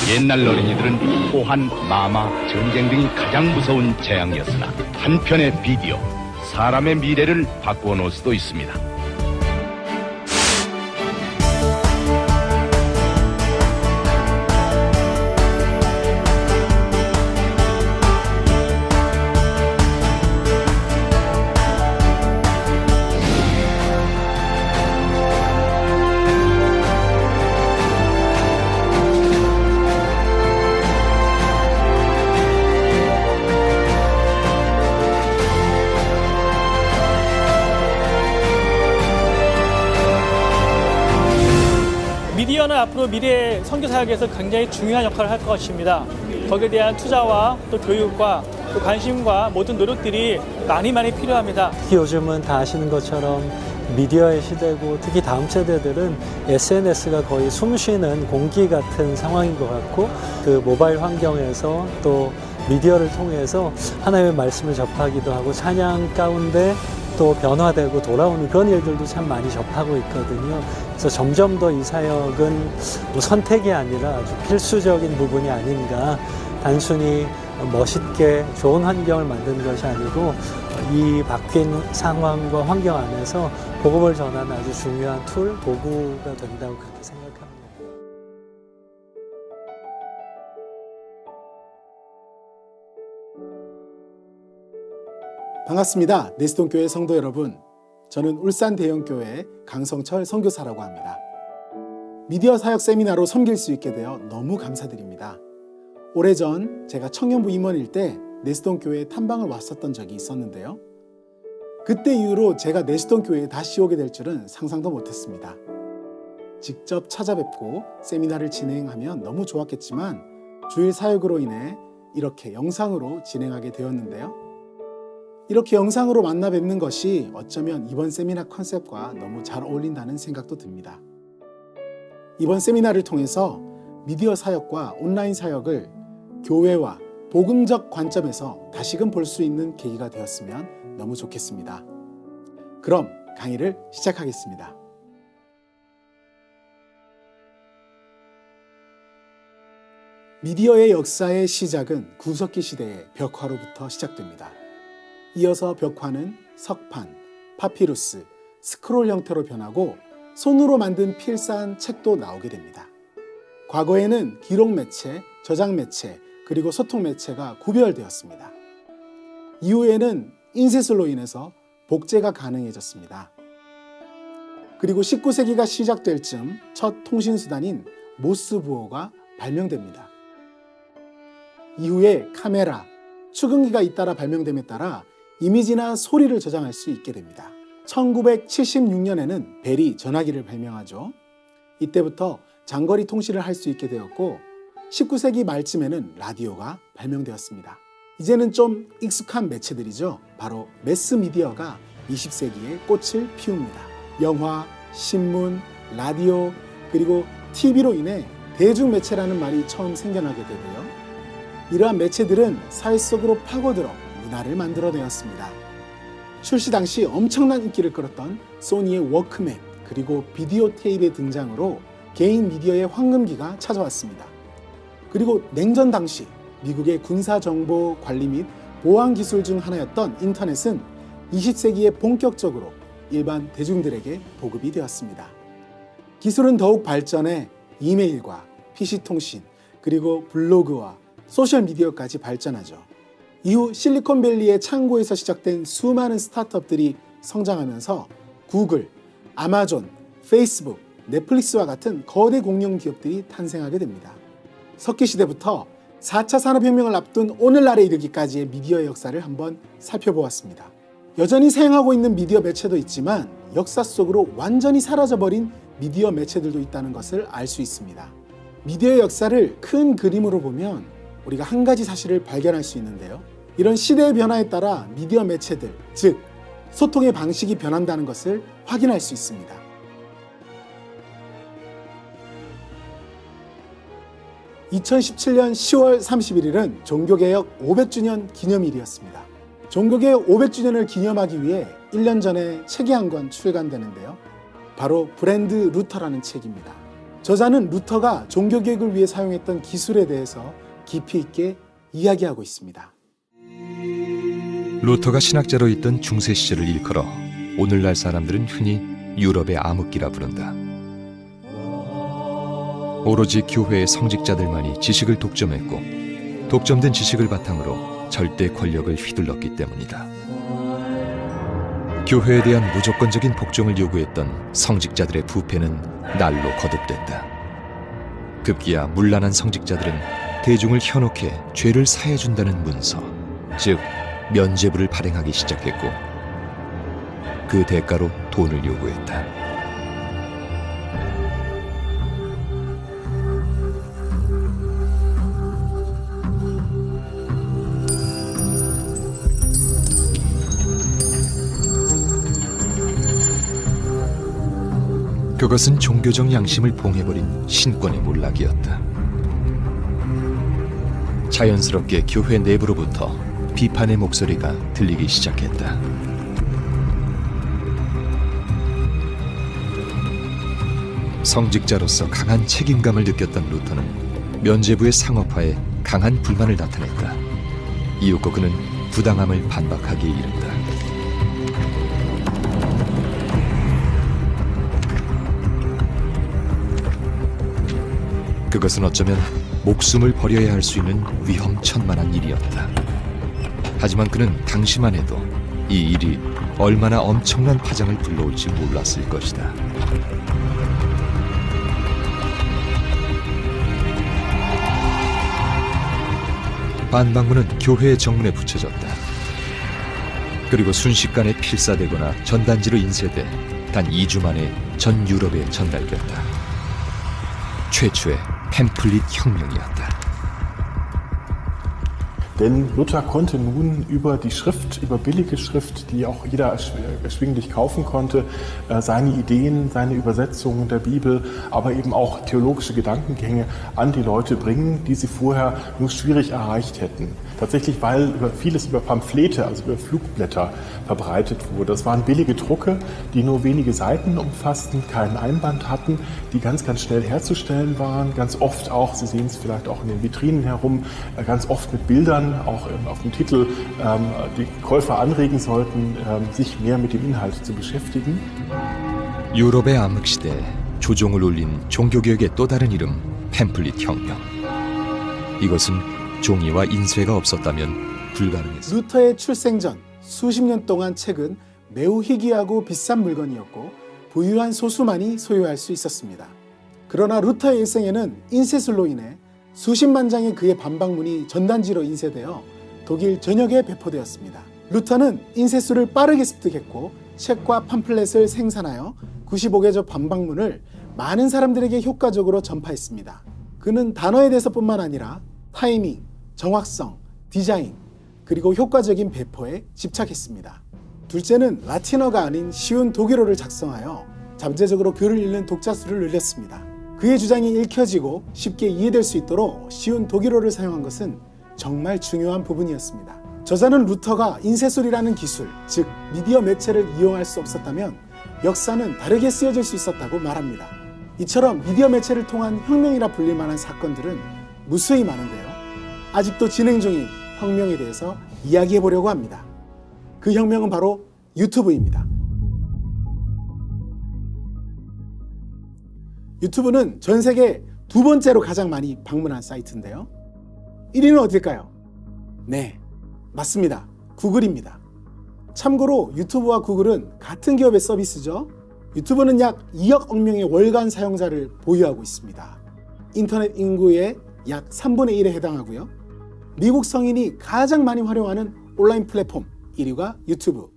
옛날 어린이들은 포한, 마마, 전쟁 등이 가장 무서운 재앙이었으나 한편의 비디오, 사람의 미래를 바꾸어 놓을 수도 있습니다. 미디어는 앞으로 미래의 선교 사역에서 굉장히 중요한 역할을 할 것입니다. 거기에 대한 투자와 또 교육과 또 관심과 모든 노력들이 많이 필요합니다. 특히 요즘은 다 아시는 것처럼 미디어의 시대고 특히 다음 세대들은 SNS가 거의 숨쉬는 공기 같은 상황인 것 같고 그 모바일 환경에서 또 미디어를 통해서 하나님의 말씀을 접하기도 하고 찬양 가운데 또 변화되고 돌아오는 그런 일들도 참 많이 접하고 있거든요. 그래서 점점 더 이 사역은 뭐 선택이 아니라 아주 필수적인 부분이 아닌가. 단순히 멋있게 좋은 환경을 만드는 것이 아니고 이 바뀐 상황과 환경 안에서 복음을 전하는 아주 중요한 툴, 도구가 된다고 그렇게 생각합니다. 반갑습니다. 내시동교회 성도 여러분. 저는 울산 대형교회 강성철 선교사라고 합니다. 미디어 사역 세미나로 섬길 수 있게 되어 너무 감사드립니다. 오래전 제가 청년부 임원일 때 내시동교회에 탐방을 왔었던 적이 있었는데요. 그때 이후로 제가 내시동교회에 다시 오게 될 줄은 상상도 못했습니다. 직접 찾아뵙고 세미나를 진행하면 너무 좋았겠지만 주일 사역으로 인해 이렇게 영상으로 진행하게 되었는데요. 이렇게 영상으로 만나 뵙는 것이 어쩌면 이번 세미나 컨셉과 너무 잘 어울린다는 생각도 듭니다. 이번 세미나를 통해서 미디어 사역과 온라인 사역을 교회와 복음적 관점에서 다시금 볼 수 있는 계기가 되었으면 너무 좋겠습니다. 그럼 강의를 시작하겠습니다. 미디어의 역사의 시작은 구석기 시대의 벽화로부터 시작됩니다. 이어서 벽화는 석판, 파피루스, 스크롤 형태로 변하고 손으로 만든 필사한 책도 나오게 됩니다. 과거에는 기록 매체, 저장 매체, 그리고 소통 매체가 구별되었습니다. 이후에는 인쇄술로 인해서 복제가 가능해졌습니다. 그리고 19세기가 시작될 즈음 첫 통신수단인 모스부호가 발명됩니다. 이후에 카메라, 축음기가 잇따라 발명됨에 따라 이미지나 소리를 저장할 수 있게 됩니다. 1976년에는 벨이 전화기를 발명하죠. 이때부터 장거리 통신을 할 수 있게 되었고 19세기 말쯤에는 라디오가 발명되었습니다. 이제는 좀 익숙한 매체들이죠. 바로 매스미디어가 20세기에 꽃을 피웁니다. 영화, 신문, 라디오, 그리고 TV로 인해 대중매체라는 말이 처음 생겨나게 되고요. 이러한 매체들은 사회 속으로 파고들어 문화를 만들어내었습니다. 출시 당시 엄청난 인기를 끌었던 소니의 워크맨 그리고 비디오 테이프의 등장으로 개인 미디어의 황금기가 찾아왔습니다. 그리고 냉전 당시 미국의 군사정보 관리 및 보안 기술 중 하나였던 인터넷은 20세기에 본격적으로 일반 대중들에게 보급이 되었습니다. 기술은 더욱 발전해 이메일과 PC통신 그리고 블로그와 소셜미디어까지 발전하죠. 이후 실리콘밸리의 창고에서 시작된 수많은 스타트업들이 성장하면서 구글, 아마존, 페이스북, 넷플릭스와 같은 거대 공룡 기업들이 탄생하게 됩니다. 석기시대부터 4차 산업혁명을 앞둔 오늘날에 이르기까지의 미디어의 역사를 한번 살펴보았습니다. 여전히 사용하고 있는 미디어 매체도 있지만 역사 속으로 완전히 사라져버린 미디어 매체들도 있다는 것을 알 수 있습니다. 미디어의 역사를 큰 그림으로 보면 우리가 한 가지 사실을 발견할 수 있는데요. 이런 시대의 변화에 따라 미디어 매체들, 즉 소통의 방식이 변한다는 것을 확인할 수 있습니다. 2017년 10월 31일은 종교개혁 500주년 기념일이었습니다. 종교개혁 500주년을 기념하기 위해 1년 전에 책이 한 권 출간되는데요. 바로 브랜드 루터라는 책입니다. 저자는 루터가 종교개혁을 위해 사용했던 기술에 대해서 깊이 있게 이야기하고 있습니다. 루터가 신학자로 있던 중세 시절을 일컬어 오늘날 사람들은 흔히 유럽의 암흑기라 부른다. 오로지 교회의 성직자들만이 지식을 독점했고 독점된 지식을 바탕으로 절대 권력을 휘둘렀기 때문이다. 교회에 대한 무조건적인 복종을 요구했던 성직자들의 부패는 날로 거듭됐다. 급기야 문란한 성직자들은 대중을 현혹해 죄를 사해준다는 문서, 즉 면죄부를 발행하기 시작했고 그 대가로 돈을 요구했다. 그것은 종교적 양심을 봉해버린 신권의 몰락이었다. 자연스럽게 교회 내부로부터 비판의 목소리가 들리기 시작했다. 성직자로서 강한 책임감을 느꼈던 루터는 면죄부의 상업화에 강한 불만을 나타냈다. 이윽고 그는 부당함을 반박하기에 이른다. 그것은 어쩌면 목숨을 버려야 할 수 있는 위험천만한 일이었다. 하지만 그는 당시만 해도 이 일이 얼마나 엄청난 파장을 불러올지 몰랐을 것이다. 반박문은 교회의 정문에 붙여졌다. 그리고 순식간에 필사되거나 전단지로 인쇄돼 단 2주 만에 전 유럽에 전달됐다. 최초의 팸플릿 혁명이었다. Denn Luther konnte nun über die Schrift, über billige Schrift, die auch jeder erschwinglich kaufen konnte, seine Ideen, seine Übersetzungen der Bibel, aber eben auch theologische Gedankengänge an die Leute bringen, die sie vorher nur schwierig erreicht hätten. Tatsächlich, weil vieles über Pamphlete, also über Flugblätter verbreitet wurde. Das waren billige Drucke, die nur wenige Seiten umfassten, keinen Einband hatten, die ganz schnell herzustellen waren, ganz oft auch, Sie sehen es vielleicht auch in den Vitrinen herum, ganz oft mit Bildern, auch auf dem Titel, die Käufer anregen sollten, sich mehr mit dem Inhalt zu beschäftigen. 유럽의 암흑시대에 조종을 울린 종교개혁의 또 다른 이름, 팸플릿 혁명. 이것은 종이와 인쇄가 없었다면 불가능했습니다. 루터의 출생 전 수십 년 동안 책은 매우 희귀하고 비싼 물건이었고 부유한 소수만이 소유할 수 있었습니다. 그러나 루터의 일생에는 인쇄술로 인해 수십만 장의 그의 반박문이 전단지로 인쇄되어 독일 전역에 배포되었습니다. 루터는 인쇄술을 빠르게 습득했고 책과 팜플렛을 생산하여 95개조 반박문을 많은 사람들에게 효과적으로 전파했습니다. 그는 단어에 대해서뿐만 아니라 타이밍, 정확성, 디자인, 그리고 효과적인 배포에 집착했습니다. 둘째는 라틴어가 아닌 쉬운 독일어를 작성하여 잠재적으로 글을 읽는 독자 수를 늘렸습니다. 그의 주장이 읽혀지고 쉽게 이해될 수 있도록 쉬운 독일어를 사용한 것은 정말 중요한 부분이었습니다. 저자는 루터가 인쇄술이라는 기술, 즉 미디어 매체를 이용할 수 없었다면 역사는 다르게 쓰여질 수 있었다고 말합니다. 이처럼 미디어 매체를 통한 혁명이라 불릴 만한 사건들은 무수히 많은데요. 아직도 진행 중인 혁명에 대해서 이야기해 보려고 합니다. 그 혁명은 바로 유튜브입니다. 유튜브는 전 세계 두 번째로 가장 많이 방문한 사이트인데요. 1위는 어딜까요? 네, 맞습니다. 구글입니다. 참고로 유튜브와 구글은 같은 기업의 서비스죠. 유튜브는 약 2억 명의 월간 사용자를 보유하고 있습니다. 인터넷 인구의 약 3분의 1에 해당하고요. 미국 성인이 가장 많이 활용하는 온라인 플랫폼 1위가 유튜브,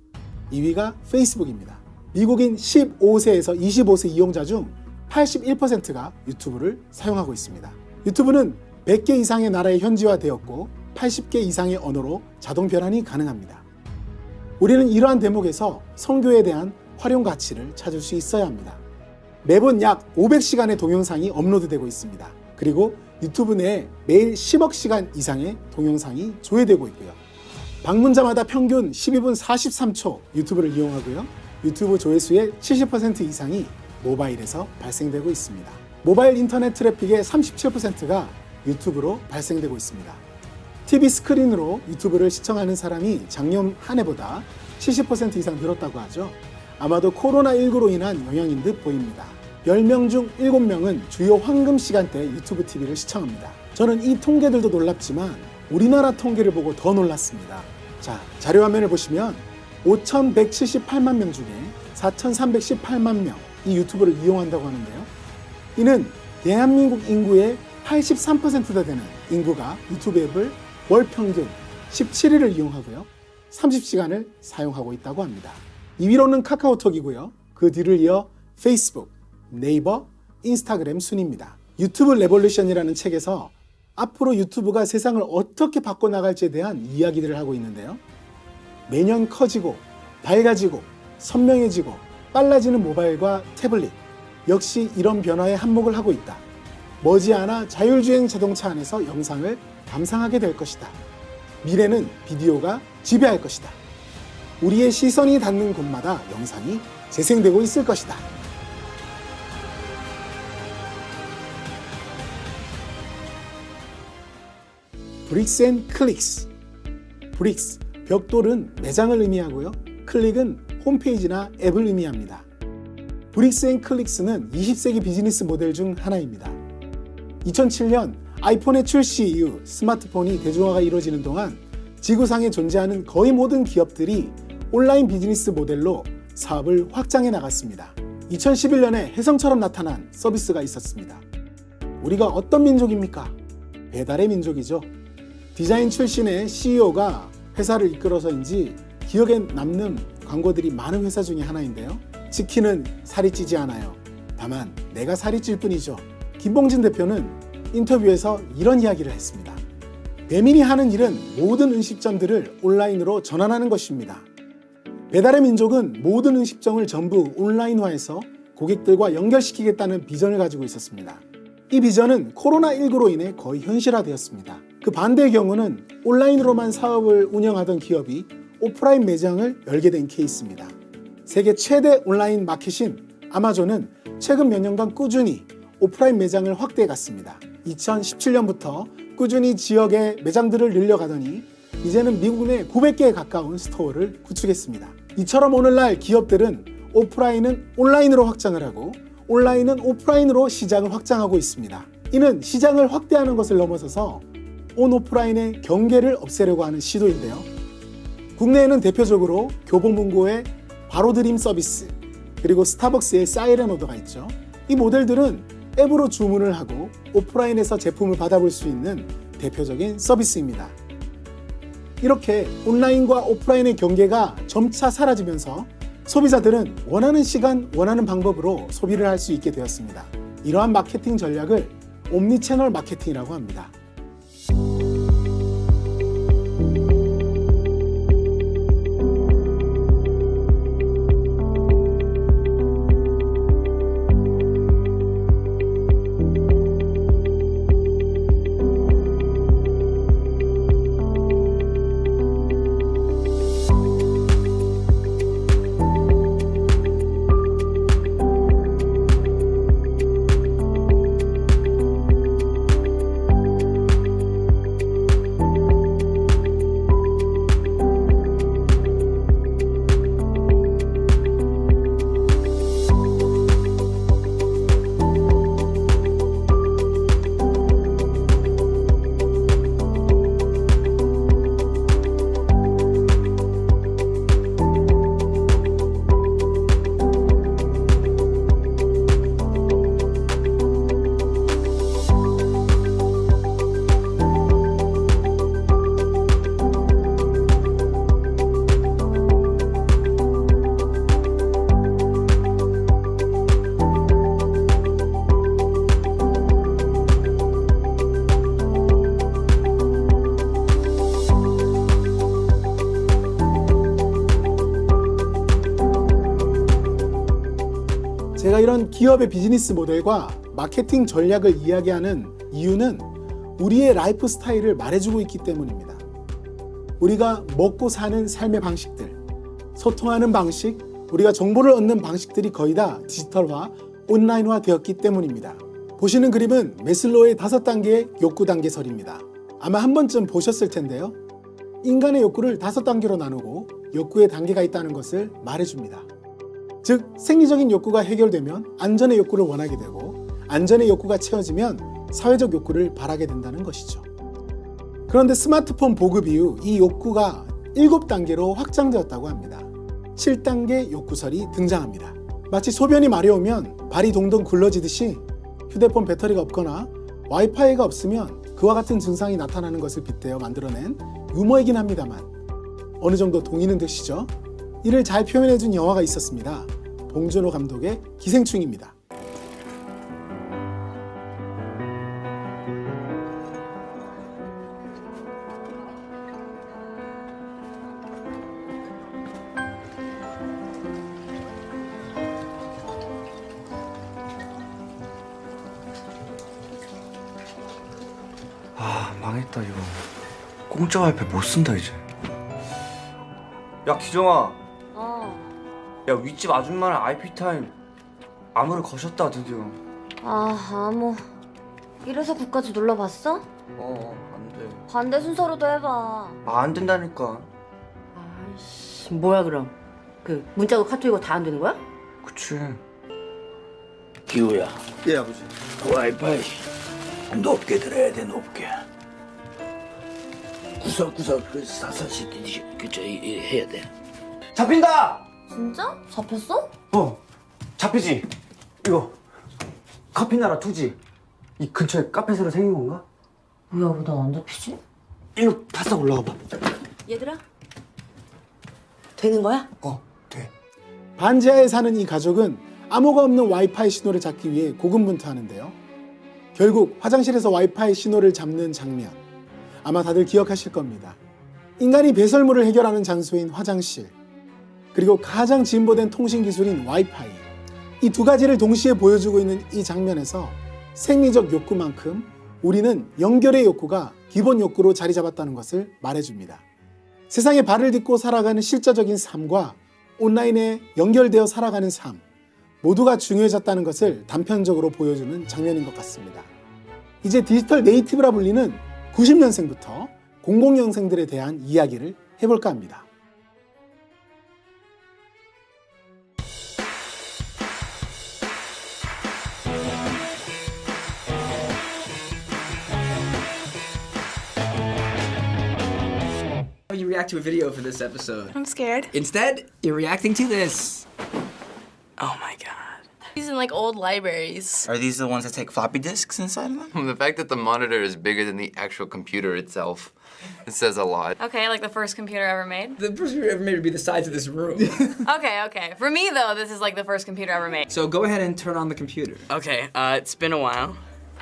2위가 페이스북입니다. 미국인 15세에서 25세 이용자 중 81%가 유튜브를 사용하고 있습니다. 유튜브는 100개 이상의 나라에 현지화되었고 80개 이상의 언어로 자동 변환이 가능합니다. 우리는 이러한 대목에서 선교에 대한 활용 가치를 찾을 수 있어야 합니다. 매번 약 500시간의 동영상이 업로드되고 있습니다. 그리고 유튜브 내에 매일 10억 시간 이상의 동영상이 조회되고 있고요. 방문자마다 평균 12분 43초 유튜브를 이용하고요. 유튜브 조회수의 70% 이상이 모바일에서 발생되고 있습니다. 모바일 인터넷 트래픽의 37%가 유튜브로 발생되고 있습니다. TV 스크린으로 유튜브를 시청하는 사람이 작년 한 해보다 70% 이상 늘었다고 하죠. 아마도 코로나19로 인한 영향인 듯 보입니다. 10명 중 7명은 주요 황금 시간대 유튜브 TV를 시청합니다. 저는 이 통계들도 놀랍지만 우리나라 통계를 보고 더 놀랐습니다. 자, 자료 화면을 보시면 5,178만 명 중에 4,318만 명이 유튜브를 이용한다고 하는데요. 이는 대한민국 인구의 83%나 되는 인구가 유튜브 앱을 월 평균 17일을 이용하고요. 30시간을 사용하고 있다고 합니다. 2위로는 카카오톡이고요. 그 뒤를 이어 페이스북, 네이버, 인스타그램 순입니다. 유튜브 레볼루션이라는 책에서 앞으로 유튜브가 세상을 어떻게 바꿔나갈지에 대한 이야기들을 하고 있는데요. 매년 커지고 밝아지고 선명해지고 빨라지는 모바일과 태블릿, 역시 이런 변화에 한몫을 하고 있다. 머지않아 자율주행 자동차 안에서 영상을 감상하게 될 것이다. 미래는 비디오가 지배할 것이다. 우리의 시선이 닿는 곳마다 영상이 재생되고 있을 것이다. 브릭스 앤 클릭스. 브릭스, 벽돌은 매장을 의미하고요. 클릭은 홈페이지나 앱을 의미합니다. 브릭스 앤 클릭스는 20세기 비즈니스 모델 중 하나입니다. 2007년 아이폰의 출시 이후 스마트폰이 대중화가 이루어지는 동안 지구상에 존재하는 거의 모든 기업들이 온라인 비즈니스 모델로 사업을 확장해 나갔습니다. 2011년에 혜성처럼 나타난 서비스가 있었습니다. 우리가 어떤 민족입니까? 배달의 민족이죠. 디자인 출신의 CEO가 회사를 이끌어서인지 기억에 남는 광고들이 많은 회사 중에 하나인데요. 치킨은 살이 찌지 않아요. 다만 내가 살이 찔 뿐이죠. 김봉진 대표는 인터뷰에서 이런 이야기를 했습니다. 배민이 하는 일은 모든 음식점들을 온라인으로 전환하는 것입니다. 배달의 민족은 모든 음식점을 전부 온라인화해서 고객들과 연결시키겠다는 비전을 가지고 있었습니다. 이 비전은 코로나19로 인해 거의 현실화되었습니다. 그 반대의 경우는 온라인으로만 사업을 운영하던 기업이 오프라인 매장을 열게 된 케이스입니다. 세계 최대 온라인 마켓인 아마존은 최근 몇 년간 꾸준히 오프라인 매장을 확대해 갔습니다. 2017년부터 꾸준히 지역의 매장들을 늘려가더니 이제는 미국 내 900개에 가까운 스토어를 구축했습니다. 이처럼 오늘날 기업들은 오프라인은 온라인으로 확장을 하고 온라인은 오프라인으로 시장을 확장하고 있습니다. 이는 시장을 확대하는 것을 넘어서서 온 오프라인의 경계를 없애려고 하는 시도인데요. 국내에는 대표적으로 교보문고의 바로드림 서비스, 그리고 스타벅스의 사이렌 오더가 있죠. 이 모델들은 앱으로 주문을 하고 오프라인에서 제품을 받아볼 수 있는 대표적인 서비스입니다. 이렇게 온라인과 오프라인의 경계가 점차 사라지면서 소비자들은 원하는 시간, 원하는 방법으로 소비를 할 수 있게 되었습니다. 이러한 마케팅 전략을 옴니채널 마케팅이라고 합니다. 제가 이런 기업의 비즈니스 모델과 마케팅 전략을 이야기하는 이유는 우리의 라이프 스타일을 말해주고 있기 때문입니다. 우리가 먹고 사는 삶의 방식들, 소통하는 방식, 우리가 정보를 얻는 방식들이 거의 다 디지털화, 온라인화 되었기 때문입니다. 보시는 그림은 메슬로의 5단계의 욕구 단계설입니다. 아마 한 번쯤 보셨을 텐데요. 인간의 욕구를 5단계로 나누고 욕구의 단계가 있다는 것을 말해줍니다. 즉, 생리적인 욕구가 해결되면 안전의 욕구를 원하게 되고, 안전의 욕구가 채워지면 사회적 욕구를 바라게 된다는 것이죠. 그런데 스마트폰 보급 이후 이 욕구가 7단계로 확장되었다고 합니다. 7단계 욕구설이 등장합니다. 마치 소변이 마려우면 발이 동동 굴러지듯이 휴대폰 배터리가 없거나 와이파이가 없으면 그와 같은 증상이 나타나는 것을 빗대어 만들어낸 유머이긴 합니다만 어느 정도 동의는 되시죠? 이를 잘 표현해준 영화가 있었습니다. 봉준호 감독의 기생충입니다. 아, 망했다 이거. 공짜 와이파이 못 쓴다 이제. 야 기정아. 야 윗집 아줌마랑 IP 타임 암호를 거셨다 드디어. 암호. 이래서 국까지 눌러봤어? 안 돼. 반대 순서로도 해봐. 안 된다니까. 아이씨, 뭐야 그럼? 그 문자고 카톡이고 다 안 되는 거야? 그치. 기우야, 예 아버지. 와이파이 높게 들어야 돼, 높게. 구석구석 그 사선시키듯이 해야 돼. 잡힌다. 진짜? 잡혔어? 잡히지. 이거 커피나라 투지. 이 근처에 카페 새로 생긴 건가? 뭐야, 왜 나 안 잡히지? 일로 바싹 올라와봐. 얘들아, 되는 거야? 돼. 반지하에 사는 이 가족은 암호가 없는 와이파이 신호를 잡기 위해 고군분투하는데요. 결국 화장실에서 와이파이 신호를 잡는 장면, 아마 다들 기억하실 겁니다. 인간이 배설물을 해결하는 장소인 화장실, 그리고 가장 진보된 통신기술인 와이파이, 이 두 가지를 동시에 보여주고 있는 이 장면에서 생리적 욕구만큼 우리는 연결의 욕구가 기본 욕구로 자리 잡았다는 것을 말해줍니다. 세상에 발을 딛고 살아가는 실제적인 삶과 온라인에 연결되어 살아가는 삶, 모두가 중요해졌다는 것을 단편적으로 보여주는 장면인 것 같습니다. 이제 디지털 네이티브라 불리는 90년생부터 00년생들에 대한 이야기를 해볼까 합니다. You react to a video for this episode. I'm scared. Instead, you're reacting to this. Oh my god. These in like old libraries. Are these the ones that take floppy disks inside of them? The fact that the monitor is bigger than the actual computer itself, it says a lot. Okay, like the first computer ever made. The first computer ever made would be the size of this room. Okay. For me though, this is like the first computer ever made. So go ahead and turn on the computer. Okay, it's been a while.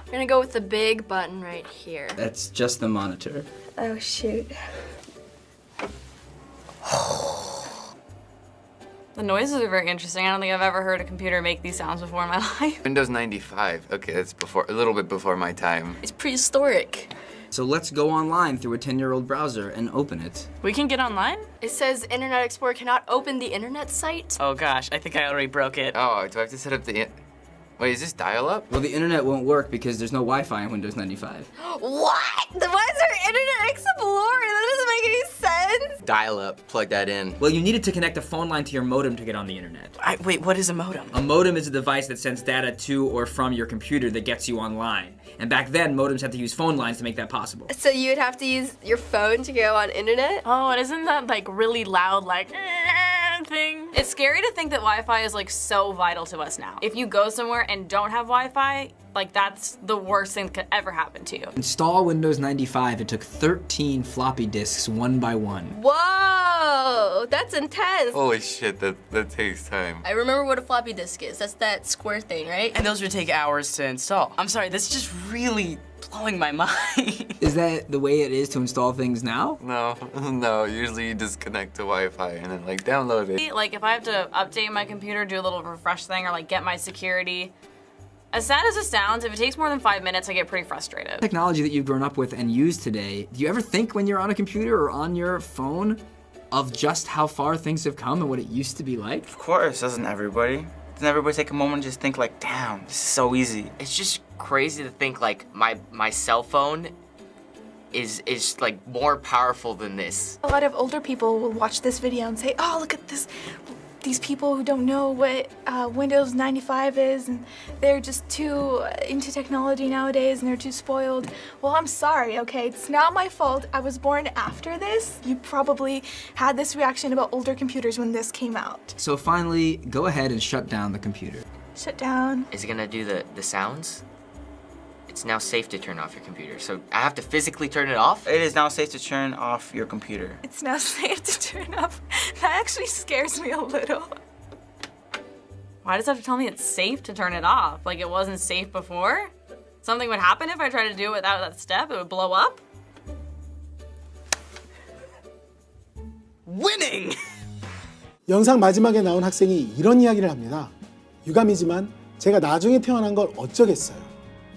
We're gonna go with the big button right here. That's just the monitor. Oh shoot. The noises are very interesting. I don't think I've ever heard a computer make these sounds before in my life. Windows 95. Okay, that's a little bit before my time. It's prehistoric. So let's go online through a 10-year-old browser and open it. We can get online? It says Internet Explorer cannot open the internet site. Oh gosh, I think I already broke it. Oh, do I have to set up Wait, is this dial-up? Well, the internet won't work because there's no Wi-Fi in Windows 95. What? Why is there Internet Explorer? That doesn't make any sense. Dial-up. Plug that in. Well, you needed to connect a phone line to your modem to get on the internet. Wait, what is a modem? A modem is a device that sends data to or from your computer that gets you online. And back then, modems had to use phone lines to make that possible. So you would have to use your phone to go on internet? Oh, and isn't that like really loud, like thing? It's scary to think that Wi-Fi is like so vital to us now. If you go somewhere and don't have Wi-Fi, like that's the worst thing that could ever happen to you. Install Windows 95, it took 13 floppy disks one by one. Whoa, that's intense. Holy shit, that takes time. I remember what a floppy disk is. That's that square thing, right? And those would take hours to install. I'm sorry, this is just really blowing my mind. Is that the way it is to install things now? No, usually you just connect to Wi-Fi and then like download it. Like if I have to update my computer, do a little refresh thing, or like get my security, as sad as it sounds, if it takes more than 5 minutes, I get pretty frustrated. Technology that you've grown up with and use today, do you ever think when you're on a computer or on your phone of just how far things have come and what it used to be like? Of course, doesn't everybody? Doesn't everybody take a moment and just think like, damn, this is so easy? It's just crazy to think like my cell phone is like more powerful than this. A lot of older people will watch this video and say, oh, look at these people who don't know what Windows 95 is, and they're just too into technology nowadays and they're too spoiled. Well, I'm sorry, okay? It's not my fault. I was born after this. You probably had this reaction about older computers when this came out. So finally, go ahead and shut down the computer. Shut down. Is it gonna do the sounds? It's now safe to turn off your computer, so I have to physically turn it off? It is now safe to turn off your computer. It's now safe to turn off. That actually scares me a little. Why does it have to tell me it's safe to turn it off? Like it wasn't safe before? Something would happen if I tried to do it without that step? It would blow up? Winning! 영상 마지막에 나온 학생이 이런 이야기를 합니다. 유감이지만 제가 나중에 태어난 걸 어쩌겠어요.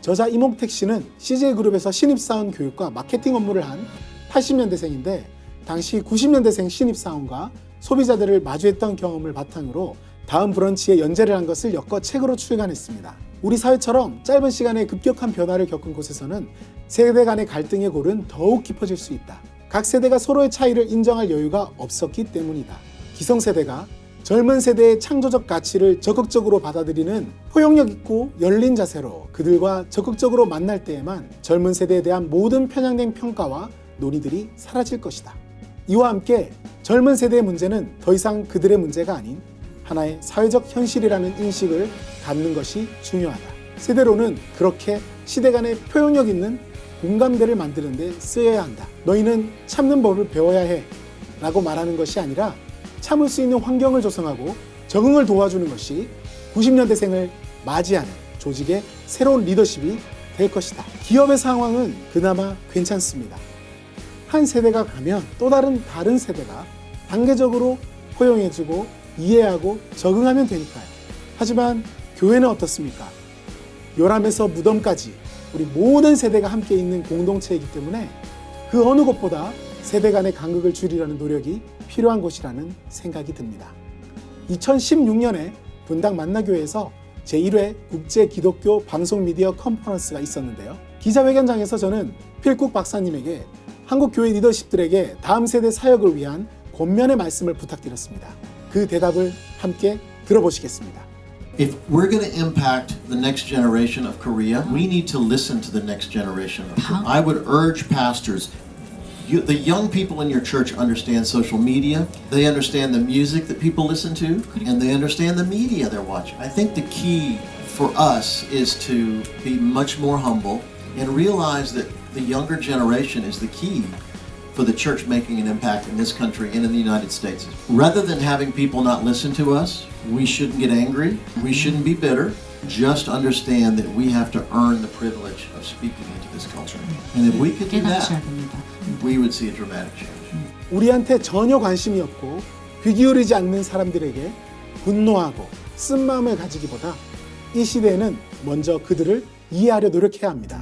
저자 이몽택 씨는 CJ그룹에서 신입사원 교육과 마케팅 업무를 한 80년대생인데 당시 90년대생 신입사원과 소비자들을 마주했던 경험을 바탕으로 다음 브런치에 연재를 한 것을 엮어 책으로 출간했습니다. 우리 사회처럼 짧은 시간에 급격한 변화를 겪은 곳에서는 세대 간의 갈등의 골은 더욱 깊어질 수 있다. 각 세대가 서로의 차이를 인정할 여유가 없었기 때문이다. 기성세대가 젊은 세대의 창조적 가치를 적극적으로 받아들이는 포용력 있고 열린 자세로 그들과 적극적으로 만날 때에만 젊은 세대에 대한 모든 편향된 평가와 논의들이 사라질 것이다. 이와 함께 젊은 세대의 문제는 더 이상 그들의 문제가 아닌 하나의 사회적 현실이라는 인식을 갖는 것이 중요하다. 세대로는 그렇게 시대 간의 포용력 있는 공감대를 만드는 데 쓰여야 한다. 너희는 참는 법을 배워야 해 라고 말하는 것이 아니라 참을 수 있는 환경을 조성하고 적응을 도와주는 것이 90년대생을 맞이하는 조직의 새로운 리더십이 될 것이다. 기업의 상황은 그나마 괜찮습니다. 한 세대가 가면 또 다른 세대가 단계적으로 포용해주고 이해하고 적응하면 되니까요. 하지만 교회는 어떻습니까? 요람에서 무덤까지 우리 모든 세대가 함께 있는 공동체이기 때문에 그 어느 곳보다 세대 간의 간극을 줄이려는 노력이 필요한 곳이라는 생각이 듭니다. 2016년에 분당 만나교회에서 제1회 국제기독교 방송미디어 컨퍼런스가 있었는데요. 기자회견장에서 저는 필국 박사님에게 한국교회 리더십들에게 다음 세대 사역을 위한 권면의 말씀을 부탁드렸습니다. 그 대답을 함께 들어보시겠습니다. If we're going to impact the next generation of Korea, we need to listen to the next generation of Korea. I would urge pastors, the young people in your church understand social media, they understand the music that people listen to, and they understand the media they're watching. I think the key for us is to be much more humble and realize that the younger generation is the key for the church making an impact in this country and in the United States. Rather than having people not listen to us, we shouldn't get angry, we shouldn't be bitter. Just understand that we have to earn the privilege of speaking into this culture. And if we could do that, we would see a dramatic change. 우리한테 전혀 관심이 없고 귀 기울이지 않는 사람들에게 분노하고 쓴마음을 가지기보다 이 시대에는 먼저 그들을 이해하려 노력해야 합니다.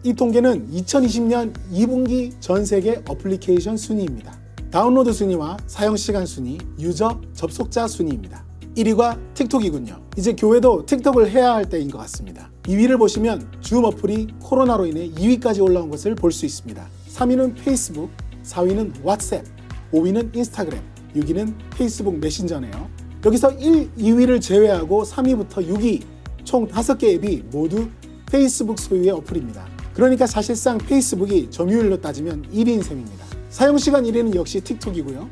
이 통계는 2020년 2분기 전 세계 어플리케이션 순위입니다. 다운로드 순위와 사용시간 순위, 유저, 접속자 순위입니다. 1위가 틱톡이군요. 이제 교회도 틱톡을 해야 할 때인 것 같습니다. 2위를 보시면 줌 어플이 코로나로 인해 2위까지 올라온 것을 볼 수 있습니다. 3위는 페이스북, 4위는 왓츠앱, 5위는 인스타그램, 6위는 페이스북 메신저네요. 여기서 1, 2위를 제외하고 3위부터 6위 총 5개 앱이 모두 페이스북 소유의 어플입니다. 그러니까 사실상 페이스북이 점유율로 따지면 1위인 셈입니다. 사용시간 1위는 역시 틱톡이고요.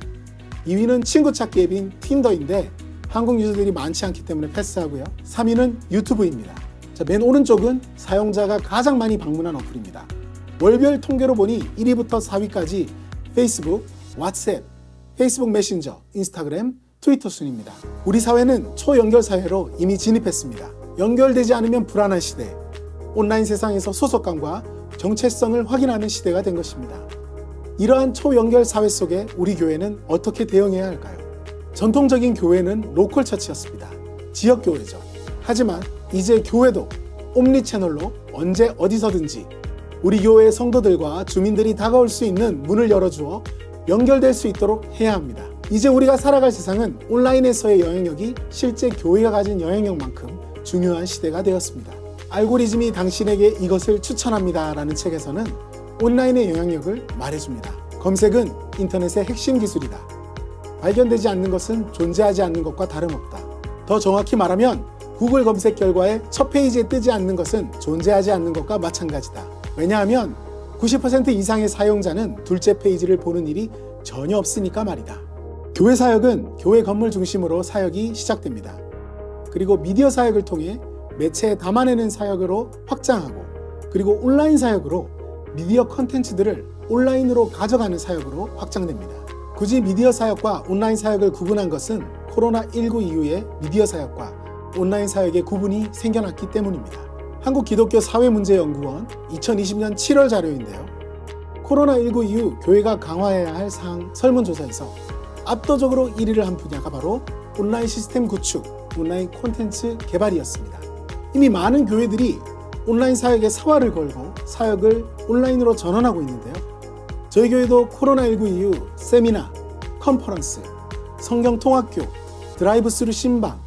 2위는 친구 찾기 앱인 틴더인데 한국 유저들이 많지 않기 때문에 패스하고요. 3위는 유튜브입니다. 자, 맨 오른쪽은 사용자가 가장 많이 방문한 어플입니다. 월별 통계로 보니 1위부터 4위까지 페이스북, 왓츠앱, 페이스북 메신저, 인스타그램, 트위터 순입니다. 우리 사회는 초연결 사회로 이미 진입했습니다. 연결되지 않으면 불안한 시대, 온라인 세상에서 소속감과 정체성을 확인하는 시대가 된 것입니다. 이러한 초연결 사회 속에 우리 교회는 어떻게 대응해야 할까요? 전통적인 교회는 로컬 처치였습니다. 지역 교회죠. 하지만 이제 교회도 옴니 채널로 언제 어디서든지 우리 교회의 성도들과 주민들이 다가올 수 있는 문을 열어주어 연결될 수 있도록 해야 합니다. 이제 우리가 살아갈 세상은 온라인에서의 영향력이 실제 교회가 가진 영향력만큼 중요한 시대가 되었습니다. 알고리즘이 당신에게 이것을 추천합니다 라는 책에서는 온라인의 영향력을 말해줍니다. 검색은 인터넷의 핵심 기술이다. 발견되지 않는 것은 존재하지 않는 것과 다름없다. 더 정확히 말하면 구글 검색 결과의 첫 페이지에 뜨지 않는 것은 존재하지 않는 것과 마찬가지다. 왜냐하면 90% 이상의 사용자는 둘째 페이지를 보는 일이 전혀 없으니까 말이다. 교회 사역은 교회 건물 중심으로 사역이 시작됩니다. 그리고 미디어 사역을 통해 매체에 담아내는 사역으로 확장하고, 그리고 온라인 사역으로 미디어 컨텐츠들을 온라인으로 가져가는 사역으로 확장됩니다. 굳이 미디어 사역과 온라인 사역을 구분한 것은 코로나19 이후에 미디어 사역과 온라인 사역의 구분이 생겨났기 때문입니다. 한국기독교사회문제연구원 2020년 7월 자료인데요. 코로나19 이후 교회가 강화해야 할 사항 설문조사에서 압도적으로 1위를 한 분야가 바로 온라인 시스템 구축, 온라인 콘텐츠 개발이었습니다. 이미 많은 교회들이 온라인 사역에 사활을 걸고 사역을 온라인으로 전환하고 있는데요. 저희 교회도 코로나19 이후 세미나, 컨퍼런스, 성경 통학교, 드라이브 스루 신방,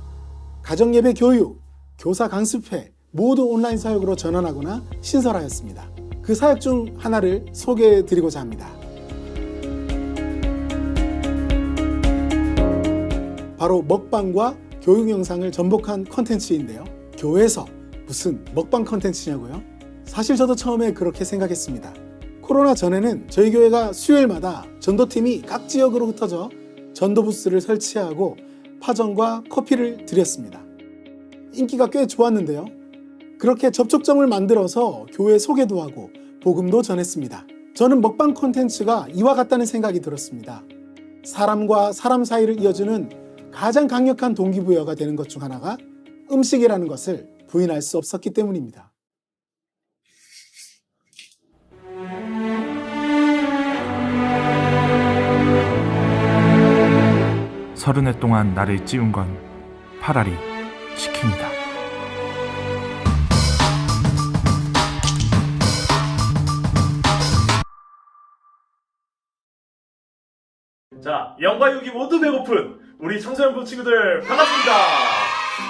가정예배 교육, 교사 강습회 모두 온라인 사역으로 전환하거나 신설하였습니다. 그 사역 중 하나를 소개해 드리고자 합니다. 바로 먹방과 교육 영상을 전복한 콘텐츠인데요. 교회에서 무슨 먹방 콘텐츠냐고요? 사실 저도 처음에 그렇게 생각했습니다. 코로나 전에는 저희 교회가 수요일마다 전도팀이 각 지역으로 흩어져 전도 부스를 설치하고 파전과 커피를 드렸습니다. 인기가 꽤 좋았는데요. 그렇게 접촉점을 만들어서 교회 소개도 하고 복음도 전했습니다. 저는 먹방 콘텐츠가 이와 같다는 생각이 들었습니다. 사람과 사람 사이를 이어주는 가장 강력한 동기부여가 되는 것 중 하나가 음식이라는 것을 부인할 수 없었기 때문입니다. 서른 해 동안 나를 찌운 건 파라리 치킨이다. 자, 영과 육이 모두 배고픈 우리 청소년부 친구들 반갑습니다.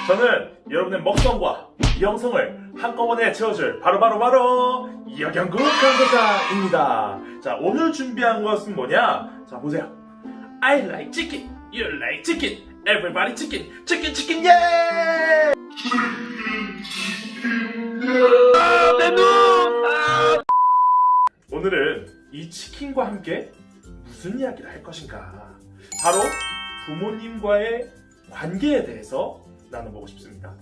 저는 여러분의 먹성과 영성을 한꺼번에 채워줄 바로 여경국 강도사입니다. 자, 오늘 준비한 것은 뭐냐? 자, 보세요. I like chicken, you like chicken, everybody chicken, chicken, chicken, yeah! 내 눈! 오늘은 이 치킨과 함께 무슨 이야기를 할 것인가? 바로 부모님과의 관계에 대해서 나눠보고 싶습니다.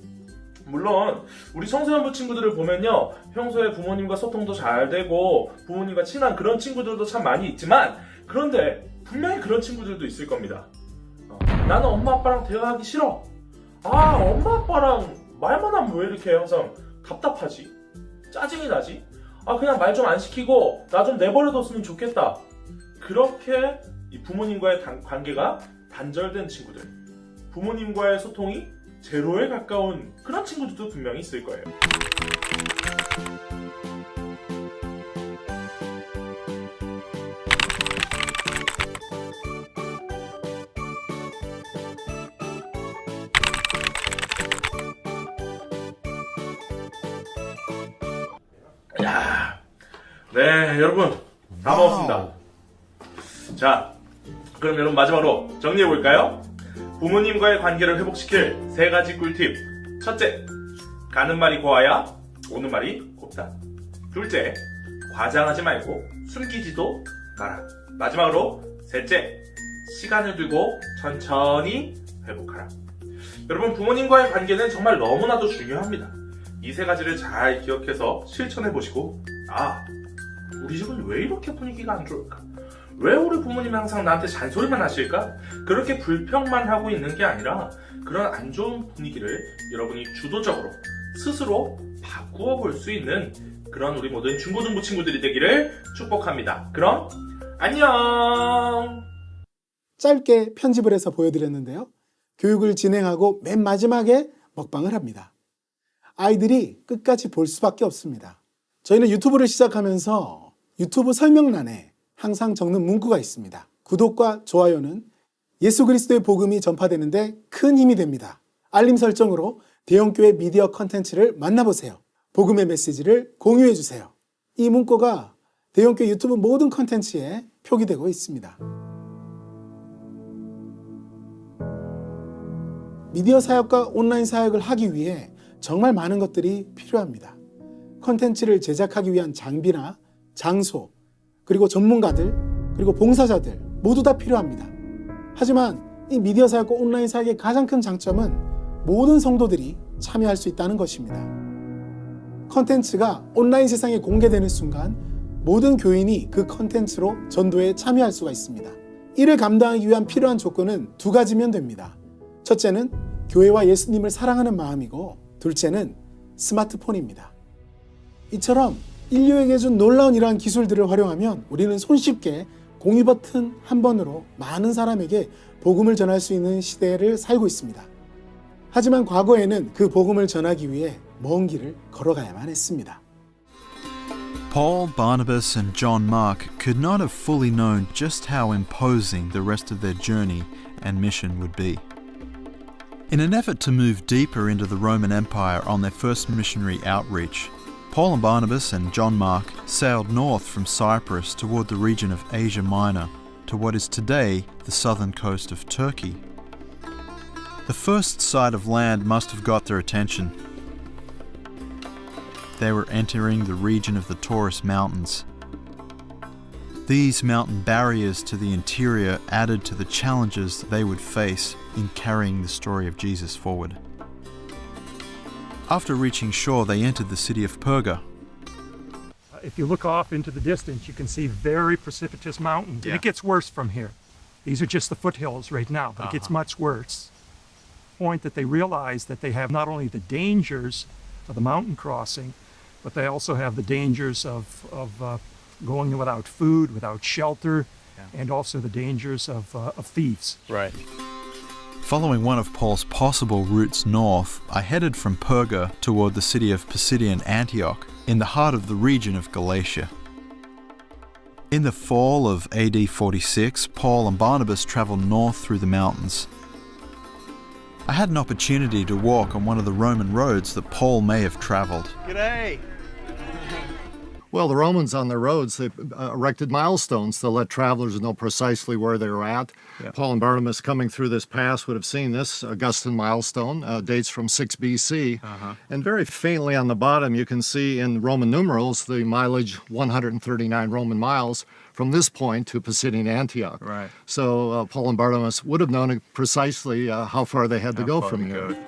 물론 우리 청소년부 친구들을 보면요, 평소에 부모님과 소통도 잘 되고 부모님과 친한 그런 친구들도 참 많이 있지만, 그런데 분명히 그런 친구들도 있을 겁니다. 나는 엄마 아빠랑 대화하기 싫어. 엄마 아빠랑 말만 하면 왜 이렇게 항상 답답하지? 짜증이 나지? 그냥 말 좀 안 시키고 나 좀 내버려뒀으면 좋겠다. 그렇게 이 부모님과의 관계가 단절된 친구들, 부모님과의 소통이 제로에 가까운 그런 친구들도 분명히 있을 거예요. 네, 여러분 다 먹었습니다. 자, 그럼 여러분 마지막으로 정리해볼까요? 부모님과의 관계를 회복시킬 3가지 꿀팁. 첫째, 가는 말이 고와야 오는 말이 곱다. 둘째, 과장하지 말고 숨기지도 마라. 마지막으로 셋째, 시간을 두고 천천히 회복하라. 여러분, 부모님과의 관계는 정말 너무나도 중요합니다. 이 3가지를 잘 기억해서 실천해보시고, 우리 집은 왜 이렇게 분위기가 안 좋을까? 왜 우리 부모님이 항상 나한테 잔소리만 하실까? 그렇게 불평만 하고 있는 게 아니라 그런 안 좋은 분위기를 여러분이 주도적으로 스스로 바꾸어 볼 수 있는 그런 우리 모든 중고등부 친구들이 되기를 축복합니다. 그럼 안녕! 짧게 편집을 해서 보여드렸는데요. 교육을 진행하고 맨 마지막에 먹방을 합니다. 아이들이 끝까지 볼 수밖에 없습니다. 저희는 유튜브를 시작하면서 유튜브 설명란에 항상 적는 문구가 있습니다. 구독과 좋아요는 예수 그리스도의 복음이 전파되는데 큰 힘이 됩니다. 알림 설정으로 대형교회 미디어 컨텐츠를 만나보세요. 복음의 메시지를 공유해주세요. 이 문구가 대형교회 유튜브 모든 컨텐츠에 표기되고 있습니다. 미디어 사역과 온라인 사역을 하기 위해 정말 많은 것들이 필요합니다. 컨텐츠를 제작하기 위한 장비나 장소, 그리고 전문가들, 그리고 봉사자들 모두 다 필요합니다. 하지만 이 미디어 사역과 온라인 사역의 가장 큰 장점은 모든 성도들이 참여할 수 있다는 것입니다. 컨텐츠가 온라인 세상에 공개되는 순간 모든 교인이 그 컨텐츠로 전도에 참여할 수가 있습니다. 이를 감당하기 위한 필요한 조건은 두 가지면 됩니다. 첫째는 교회와 예수님을 사랑하는 마음이고, 둘째는 스마트폰입니다. 이처럼 인류에게 준 놀라운 이러한 기술들을 활용하면 우리는 손쉽게 공유 버튼 한 번으로 많은 사람에게 복음을 전할 수 있는 시대를 살고 있습니다. 하지만 과거에는 그 복음을 전하기 위해 먼 길을 걸어가야만 했습니다. Paul, Barnabas, and John Mark could not have fully known just how imposing the rest of their journey and mission would be. In an effort to move deeper into the Roman Empire on their first missionary outreach, Paul and Barnabas and John Mark sailed north from Cyprus toward the region of Asia Minor to what is today the southern coast of Turkey. The first sight of land must have got their attention. They were entering the region of the Taurus Mountains. These mountain barriers to the interior added to the challenges they would face in carrying the story of Jesus forward. After reaching shore, they entered the city of Perga. If you look off into the distance, you can see very precipitous mountains. Yeah. And it gets worse from here. These are just the foothills right now, but it gets much worse. Point that they realize that they have not only the dangers of the mountain crossing, but they also have the dangers of going without food, without shelter, and also the dangers of thieves. Right. Following one of Paul's possible routes north, I headed from Perga toward the city of Pisidian Antioch, in the heart of the region of Galatia. In the fall of AD 46, Paul and Barnabas traveled north through the mountains. I had an opportunity to walk on one of the Roman roads that Paul may have traveled. G'day! Well, the Romans on their roads, they erected milestones to let travelers know precisely where they were at. Yeah. Paul and Barnabas coming through this pass would have seen this Augustan milestone, dates from 6 BC. And very faintly on the bottom, you can see in Roman numerals the mileage 139 Roman miles from this point to Pisidian Antioch. Right. So Paul and Barnabas would have known precisely how far they had to go from here.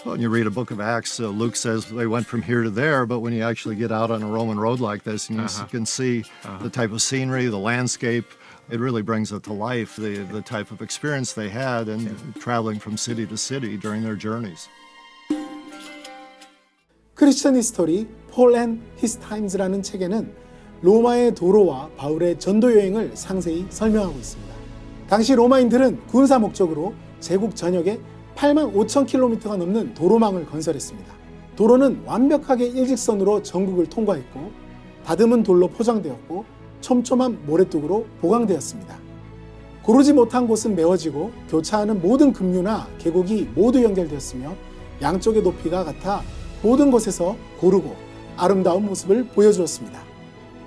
Well, when you read a book of Acts, Luke says they went from here to there, but when you actually get out on a Roman road like this, and you can see the type of scenery, the landscape, it really brings it to life, the type of experience they had in traveling from city to city during their journeys. 크리스천 히스토리 Paul and His Times라는 책에는 로마의 도로와 바울의 전도 여행을 상세히 설명하고 있습니다. 당시 로마인들은 군사 목적으로 제국 전역에 8만 5천 킬로미터가 넘는 도로망을 건설했습니다. 도로는 완벽하게 일직선으로 전국을 통과했고, 다듬은 돌로 포장되었고, 촘촘한 모래뚝으로 보강되었습니다. 고르지 못한 곳은 메워지고 교차하는 모든 급류나 계곡이 모두 연결되었으며 양쪽의 높이가 같아 모든 곳에서 고르고 아름다운 모습을 보여주었습니다.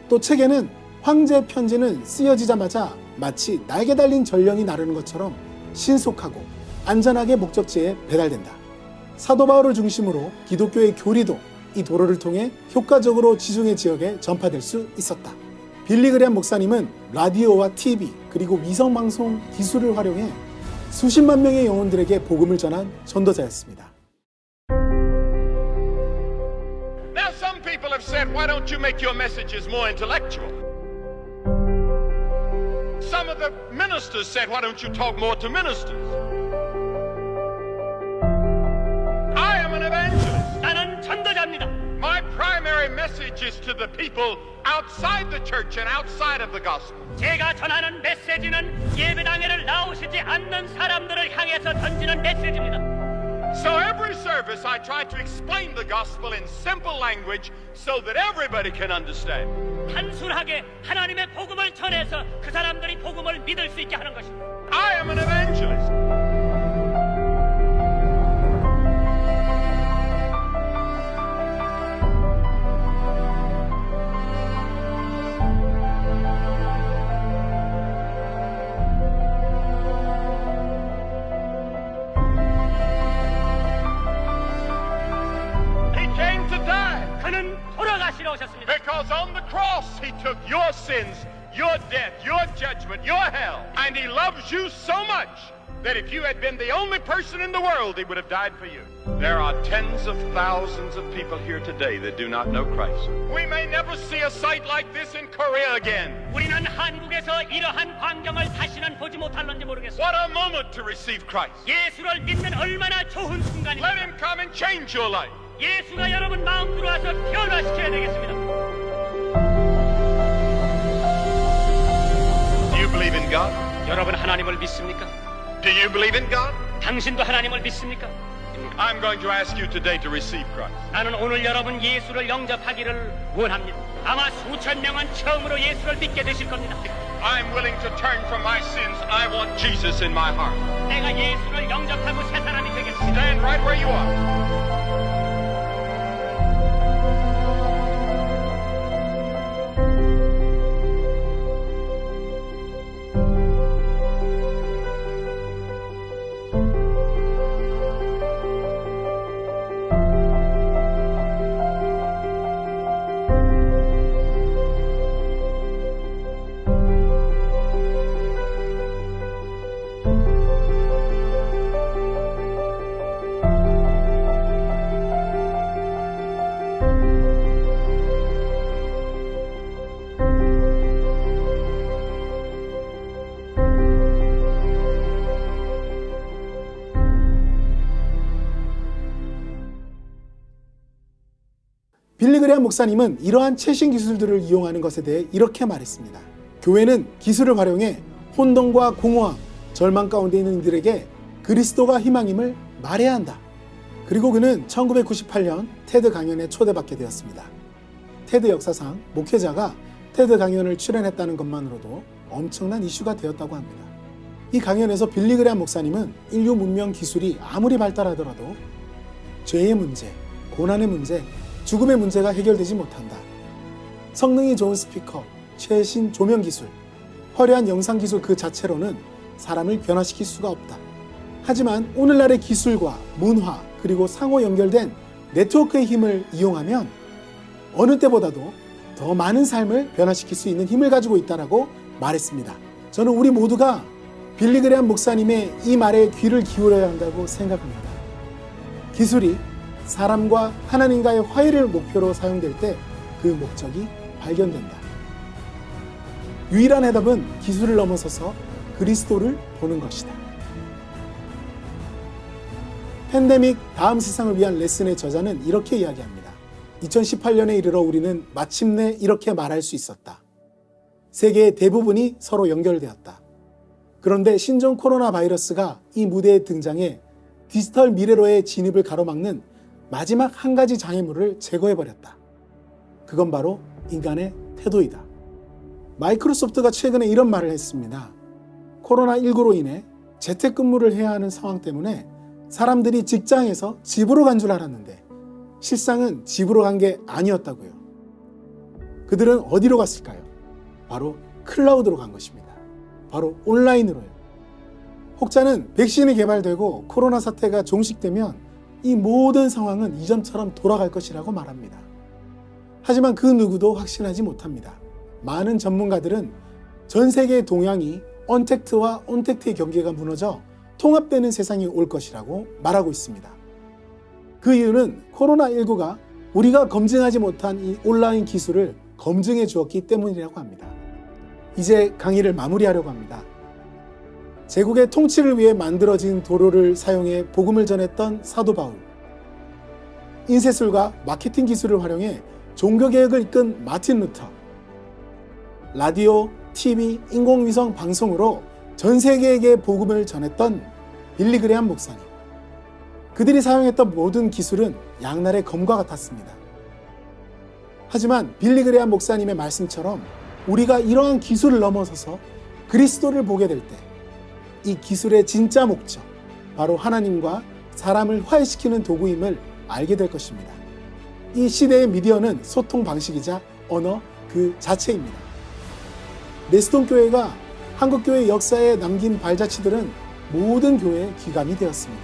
또 책에는 황제의 편지는 쓰여지자마자 마치 날개 달린 전령이 나르는 것처럼 신속하고 안전하게 목적지에 배달된다. 사도 바울을 중심으로 기독교의 교리도 이 도로를 통해 효과적으로 지중해 지역에 전파될 수 있었다. 빌리 그레엄 목사님은 라디오와 TV 그리고 위성방송 기술을 활용해 수십만 명의 영혼들에게 복음을 전한 전도자였습니다. Now some people have said, why don't you make your messages more intellectual? Some of the ministers said, why don't you talk more to ministers? I am an evangelist. 나는 전도자입니다. My primary message is to the people outside the church and outside of the gospel. 제가 전하는 메시지는 예배당에를 나오시지 않는 사람들을 향해서 던지는 메시지입니다. So every service I try to explain the gospel in simple language so that everybody can understand. 단순하게 하나님의 복음을 전해서 그 사람들이 복음을 믿을 수 있게 하는 것입니다. I am an evangelist. He came to die. 그는 돌아가시러 오셨습니다. Because on the cross he took your sins, your death, your judgment, your hell. And he loves you so much that if you had been the only person in the world, he would have died for you. There are tens of thousands of people here today that do not know Christ. We may never see a sight like this in Korea again. 우리는 한국에서 이러한 광경을 다시는 보지 못할런지 모르겠습니다. What a moment to receive Christ. 예수를 믿는 얼마나 좋은 순간입니다. Let him come and change your life. 예수가 여러분 마음 들어와서 변화시켜야 되겠습니다. Do you believe in God? 여러분 하나님을 믿습니까? Do you believe in God? 당신도 하나님을 믿습니까? I'm going to ask you today to receive Christ. 나는 오늘 여러분 예수를 영접하기를 원합니다. 아마 수천 명은 처음으로 예수를 믿게 되실 겁니다. I'm willing to turn from my sins. I want Jesus in my heart. 내가 예수를 영접하고 새 사람이 되겠습니다. Stand right where you are. 빌리 그레이엄 목사님은 이러한 최신 기술들을 이용하는 것에 대해 이렇게 말했습니다. 교회는 기술을 활용해 혼돈과 공허함, 절망 가운데 있는 이들에게 그리스도가 희망임을 말해야 한다. 그리고 그는 1998년 테드 강연에 초대받게 되었습니다. 테드 역사상 목회자가 테드 강연을 출연했다는 것만으로도 엄청난 이슈가 되었다고 합니다. 이 강연에서 빌리 그레이엄 목사님은 인류 문명 기술이 아무리 발달하더라도 죄의 문제, 고난의 문제, 죽음의 문제가 해결되지 못한다. 성능이 좋은 스피커, 최신 조명 기술, 화려한 영상 기술 그 자체로는 사람을 변화시킬 수가 없다. 하지만 오늘날의 기술과 문화 그리고 상호 연결된 네트워크의 힘을 이용하면 어느 때보다도 더 많은 삶을 변화시킬 수 있는 힘을 가지고 있다라고 말했습니다. 저는 우리 모두가 빌리 그레이엄 목사님의 이 말에 귀를 기울여야 한다고 생각합니다. 기술이 사람과 하나님과의 화해를 목표로 사용될 때 그 목적이 발견된다. 유일한 해답은 기술을 넘어서서 그리스도를 보는 것이다. 팬데믹 다음 세상을 위한 레슨의 저자는 이렇게 이야기합니다. 2018년에 이르러 우리는 마침내 이렇게 말할 수 있었다. 세계의 대부분이 서로 연결되었다. 그런데 신종 코로나 바이러스가 이 무대에 등장해 디지털 미래로의 진입을 가로막는 마지막 한 가지 장애물을 제거해버렸다. 그건 바로 인간의 태도이다. 마이크로소프트가 최근에 이런 말을 했습니다. 코로나19로 인해 재택근무를 해야 하는 상황 때문에 사람들이 직장에서 집으로 간 줄 알았는데 실상은 집으로 간 게 아니었다고요. 그들은 어디로 갔을까요? 바로 클라우드로 간 것입니다. 바로 온라인으로요. 혹자는 백신이 개발되고 코로나 사태가 종식되면 이 모든 상황은 이전처럼 돌아갈 것이라고 말합니다. 하지만 그 누구도 확신하지 못합니다. 많은 전문가들은 전 세계의 동향이 언택트와 온택트의 경계가 무너져 통합되는 세상이 올 것이라고 말하고 있습니다. 그 이유는 코로나19가 우리가 검증하지 못한 이 온라인 기술을 검증해 주었기 때문이라고 합니다. 이제 강의를 마무리하려고 합니다. 제국의 통치를 위해 만들어진 도로를 사용해 복음을 전했던 사도 바울, 인쇄술과 마케팅 기술을 활용해 종교개혁을 이끈 마틴 루터, 라디오, TV, 인공위성 방송으로 전 세계에게 복음을 전했던 빌리 그레이엄 목사님. 그들이 사용했던 모든 기술은 양날의 검과 같았습니다. 하지만 빌리 그레함 목사님의 말씀처럼 우리가 이러한 기술을 넘어서서 그리스도를 보게 될 때 이 기술의 진짜 목적, 바로 하나님과 사람을 화해시키는 도구임을 알게 될 것입니다. 이 시대의 미디어는 소통 방식이자 언어 그 자체입니다. 레스톤 교회가 한국 교회 역사에 남긴 발자취들은 모든 교회의 귀감이 되었습니다.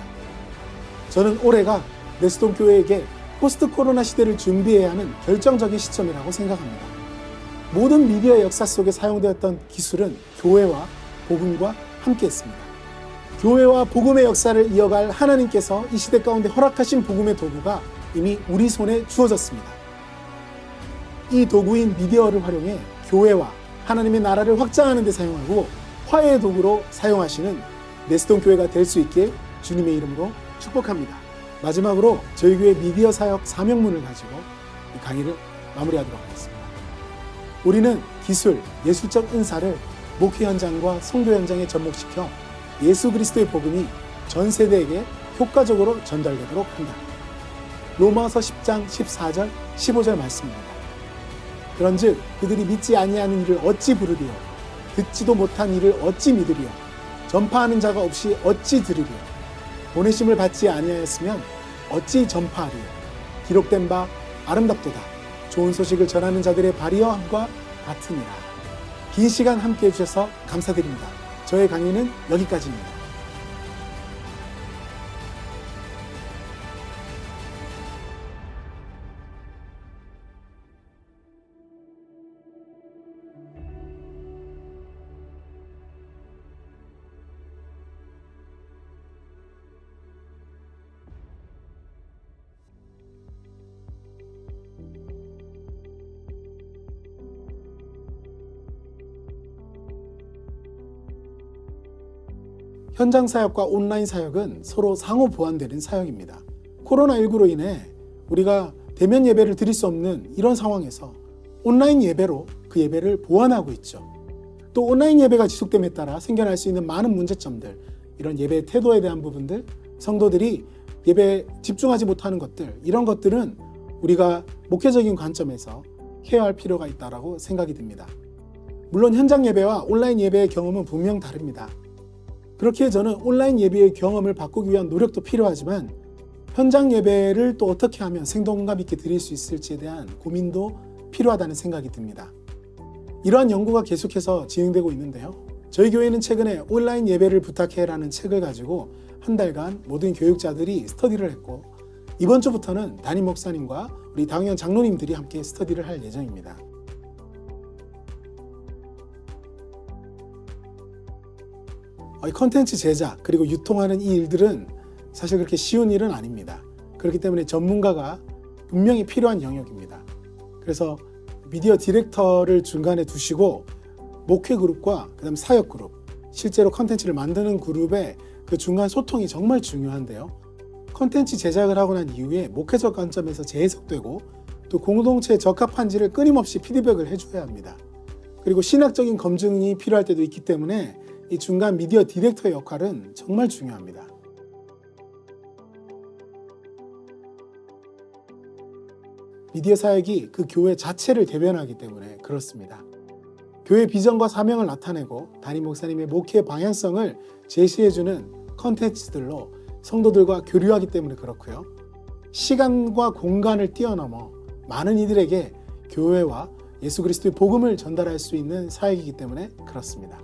저는 올해가 레스톤 교회에게 포스트 코로나 시대를 준비해야 하는 결정적인 시점이라고 생각합니다. 모든 미디어의 역사 속에 사용되었던 기술은 교회와 복음과 함께했습니다. 교회와 복음의 역사를 이어갈 하나님께서 이 시대 가운데 허락하신 복음의 도구가 이미 우리 손에 주어졌습니다. 이 도구인 미디어를 활용해 교회와 하나님의 나라를 확장하는 데 사용하고 화해의 도구로 사용하시는 레스톤 교회가 될 수 있게 주님의 이름으로 축복합니다. 마지막으로 저희 교회 미디어 사역 사명문을 가지고 이 강의를 마무리하도록 하겠습니다. 우리는 기술, 예술적 은사를 목회 현장과 선교 현장에 접목시켜 예수 그리스도의 복음이 전 세대에게 효과적으로 전달되도록 한다. 로마서 10장 14절 15절 말씀입니다. 그런즉 그들이 믿지 아니하는 일을 어찌 부르리요, 듣지도 못한 일을 어찌 믿으리요, 전파하는 자가 없이 어찌 들으리요, 보내심을 받지 아니하였으면 어찌 전파하리요. 기록된 바 아름답도다. 좋은 소식을 전하는 자들의 발이여함과 같으니라. 긴 시간 함께해 주셔서 감사드립니다. 저의 강의는 여기까지입니다. 현장 사역과 온라인 사역은 서로 상호 보완되는 사역입니다. 코로나19로 인해 우리가 대면 예배를 드릴 수 없는 이런 상황에서 온라인 예배로 그 예배를 보완하고 있죠. 또 온라인 예배가 지속됨에 따라 생겨날 수 있는 많은 문제점들, 이런 예배 태도에 대한 부분들, 성도들이 예배에 집중하지 못하는 것들, 이런 것들은 우리가 목회적인 관점에서 케어할 필요가 있다고 생각이 듭니다. 물론 현장 예배와 온라인 예배의 경험은 분명 다릅니다. 그렇게 저는 온라인 예배의 경험을 바꾸기 위한 노력도 필요하지만 현장 예배를 또 어떻게 하면 생동감 있게 드릴 수 있을지에 대한 고민도 필요하다는 생각이 듭니다. 이러한 연구가 계속해서 진행되고 있는데요. 저희 교회는 최근에 온라인 예배를 부탁해라는 책을 가지고 한 달간 모든 교육자들이 스터디를 했고, 이번 주부터는 담임 목사님과 우리 당연 장로님들이 함께 스터디를 할 예정입니다. 이 컨텐츠 제작 그리고 유통하는 이 일들은 사실 그렇게 쉬운 일은 아닙니다. 그렇기 때문에 전문가가 분명히 필요한 영역입니다. 그래서 미디어 디렉터를 중간에 두시고 목회 그룹과 그다음 사역 그룹, 실제로 컨텐츠를 만드는 그룹의 그 중간 소통이 정말 중요한데요. 컨텐츠 제작을 하고 난 이후에 목회적 관점에서 재해석되고 또 공동체에 적합한지를 끊임없이 피드백을 해줘야 합니다. 그리고 신학적인 검증이 필요할 때도 있기 때문에 이 중간 미디어 디렉터의 역할은 정말 중요합니다. 미디어 사역이 그 교회 자체를 대변하기 때문에 그렇습니다. 교회 비전과 사명을 나타내고 담임 목사님의 목회 방향성을 제시해주는 컨텐츠들로 성도들과 교류하기 때문에 그렇고요. 시간과 공간을 뛰어넘어 많은 이들에게 교회와 예수 그리스도의 복음을 전달할 수 있는 사역이기 때문에 그렇습니다.